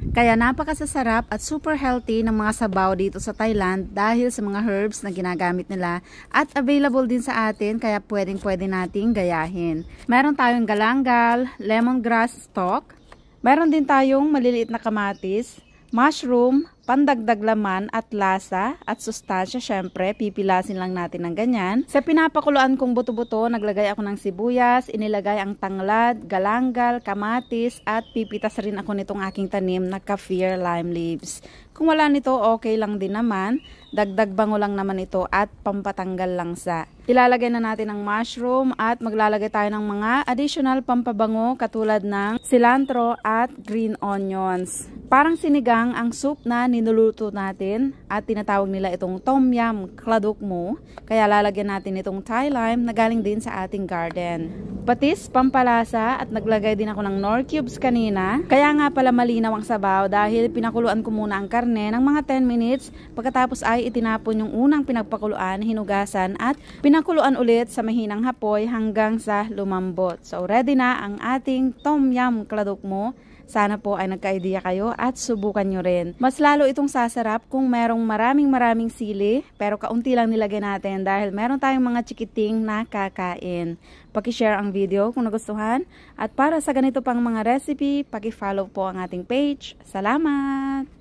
Kaya napakasasarap at super healthy ng mga sabaw dito sa Thailand dahil sa mga herbs na ginagamit nila at available din sa atin kaya pwede nating gayahin. Meron tayong galangal, lemongrass stalk, meron din tayong maliliit na kamatis, mushroom, pandagdag laman at lasa at sustansya. Syempre, pipilasin lang natin ng ganyan. Sa pinapakuluan kong buto-buto, naglagay ako ng sibuyas, inilagay ang tanglad, galangal, kamatis at pipitas rin ako nitong aking tanim na kaffir lime leaves. Kung wala nito, okay lang din naman. Dagdag bango lang naman ito at pampatanggal langsa. Ilalagay na natin ang mushroom at maglalagay tayo ng mga additional pampabango katulad ng cilantro at green onions. Parang sinigang ang soup na niluluto natin at tinatawag nila itong tom yum kladukmu. Kaya lalagyan natin itong Thai lime na galing din sa ating garden. Patis, pampalasa at naglagay din ako ng nor cubes kanina. Kaya nga pala malinaw ang sabaw dahil pinakuluan ko muna ang karne ng mga 10 minutes. Pagkatapos ay itinapon yung unang pinagpakuluan, hinugasan at pinakuluan ulit sa mahinang hapoy hanggang sa lumambot. So ready na ang ating tom yum kladukmu. Sana po ay nagka-idea kayo at subukan nyo rin. Mas lalo itong sasarap kung merong maraming sili pero kaunti lang nilagay natin dahil meron tayong mga chikiting na kakain. Paki-share ang video kung nagustuhan at para sa ganito pang mga recipe, paki-follow po ang ating page. Salamat!